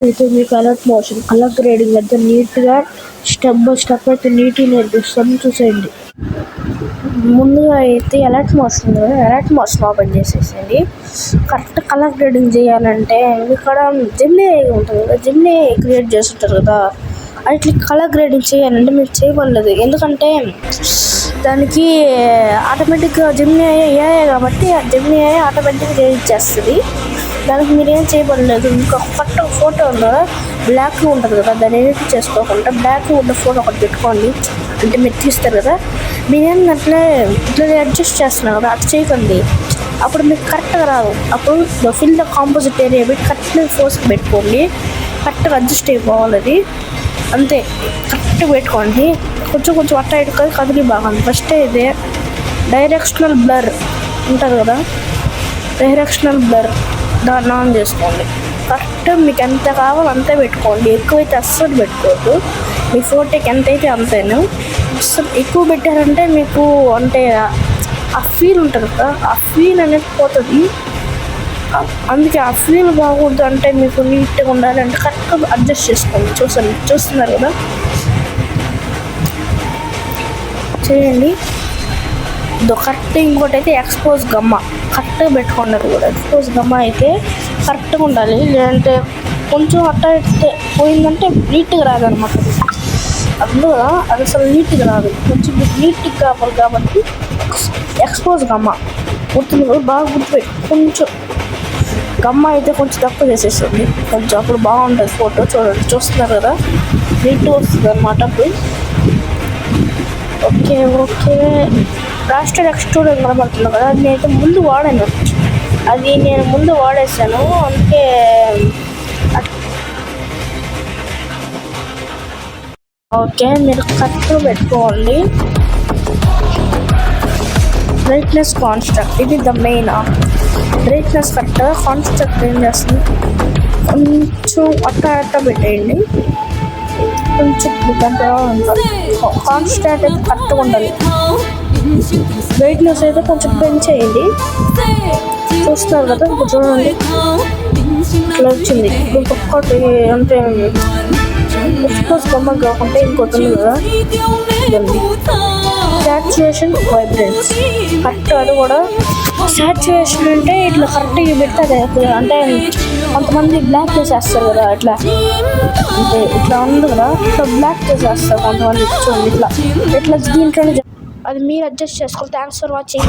అయితే మీకు alert motion colour grading అయితే నీట్గా స్టెప్ బై స్టెప్ అయితే నీట్గా నేర్పిస్తాను చూసేయండి. ముందుగా అయితే అలర్ట్ మోషన్ ఉంది కదా, అలర్ట్ మోషన్ ఓపెన్ చేసేసేయండి. కరెక్ట్ కలర్ గ్రేడింగ్ చేయాలంటే ఇక్కడ జెమినీ ఉంటుంది కదా, జెమినీ క్రియేట్ చేస్తుంటారు కదా, అట్లా కలర్ గ్రేడింగ్ చేయాలంటే మీరు చేయబడలేదు. ఎందుకంటే దానికి ఆటోమేటిక్గా జెమినీ ఏఐ కాబట్టి ఆ జెమినీ ఏఐ ఆటోమేటిక్గా చేయించేస్తుంది. దానికి మీరు ఏం చేయబడలేదు. ఇంకా కరెక్ట్ ఫోటో ఉందో బ్లాక్ ఉంటుంది కదా, దాన్ని ఎడిట్ చేసుకోకుండా బ్లాక్ ఉన్న ఫోటో ఒకటి పెట్టుకోండి. అంటే మీరు తీస్తారు కదా, మీరేంటంటే ఇట్లా అడ్జస్ట్ చేస్తున్నారు కదా, అది చేయకండి. అప్పుడు మీకు కరెక్ట్గా రాదు. అప్పుడు ఫిల్ ద కాంపోజిట్ ఏరియా పెట్టి కరెక్ట్గా ఫోర్స్కి పెట్టుకోండి. కరెక్ట్గా అడ్జస్ట్ అయిపోవాలి అది, అంతే. కరెక్ట్గా పెట్టుకోండి. కొంచెం అట్ట ఇటు కదిలి బాగా. ఫస్ట్ అయితే డైరెక్షనల్ బ్లర్ ఉంటుంది కదా, డైరెక్షనల్ బ్లర్ దాన్ని ఆన్ చేసుకోండి. కరెక్ట్ మీకు ఎంత కావాలో అంతే పెట్టుకోండి. ఎక్కువైతే అస్సలు పెట్టుకోవద్దు. మీ ఫోటోకి ఎంత అయితే అంతేను. అస్సలు ఎక్కువ పెట్టారంటే మీకు అంటే ఆ ఫీల్ ఉంటుంది కదా, ఆ ఫీల్ అనేది పోతుంది. అందుకే ఆ ఫీల్ బాగుంటుంది. అంటే మీకు నీట్గా ఉండాలి అంటే కరెక్ట్గా అడ్జస్ట్ చేసుకోండి. చూస్తున్నారు కదా, చేయండి. కరెక్ట్. ఇంకోటి అయితే ఎక్స్పోజ్ గమ్మ కరెక్ట్గా పెట్టుకోండి. కూడా ఎక్స్పోజ్ గమ్మ అయితే కరెక్ట్గా ఉండాలి. లేదంటే కొంచెం అట్ట పోయిందంటే నీట్గా రాదనమాట. అందులో అది అసలు నీట్గా రాదు. కొంచెం నీట్గా కావాలి కాబట్టి ఎక్స్పోజ్ గమ్మ గుర్తుంది, బాగా గుర్తుపెట్టి కొంచెం గమ్మ అయితే కొంచెం తక్కువ చేసేస్తుంది. కొంచెం అప్పుడు బాగుంటుంది ఫోటో. చూస్తున్నారు కదా, నీట్గా వస్తుంది అనమాట. అప్పుడు ఓకే రాస్టర్ ఎక్స్ట్రూడర్ కనబడుతుంది కదా, అది నేనైతే ముందు వాడాను. అది నేను ముందు వాడేసాను, అందుకే ఓకే. మీరు కరెక్ట్గా పెట్టుకోండి. బ్రైట్నెస్ కాన్స్ట్రక్ట్, ఇది ద మెయిన్. బ్రైట్నెస్ కరెక్ట్గా కాన్స్ట్రక్ట్ ఏం చేస్తుంది, కొంచెం అట్ట పెట్టేయండి. కొంచెం కాన్స్టెంట్ అయితే కరెక్ట్గా ఉండాలి. బ్రైట్నెస్ అయితే కొంచెం పెంచేయండి. చూస్తున్నారు కదా, ఇప్పుడు చూడండి ఇట్లా వచ్చింది. ఇంకొకటి అంటే ఎక్స్పోజ్ బొమ్మ కాకుండా ఇంకోటి ఉంది కదా, సాచురేషన్ వైబ్రెన్స్ కరెక్ట్. అది కూడా సాచురేషన్ అంటే ఇట్లా కరెక్ట్గా పెడితే అంటే కొంతమంది బ్లాక్ చేసేస్తారు కదా, అంటే ఇట్లా ఉంది కదా, ఇట్లా బ్లాక్ చేసేస్తారు కొంతమంది. చూడండి ఇట్లా దీంట్లోనే అది మీరు అడ్జస్ట్ చేసుకోండి. Thanks for watching.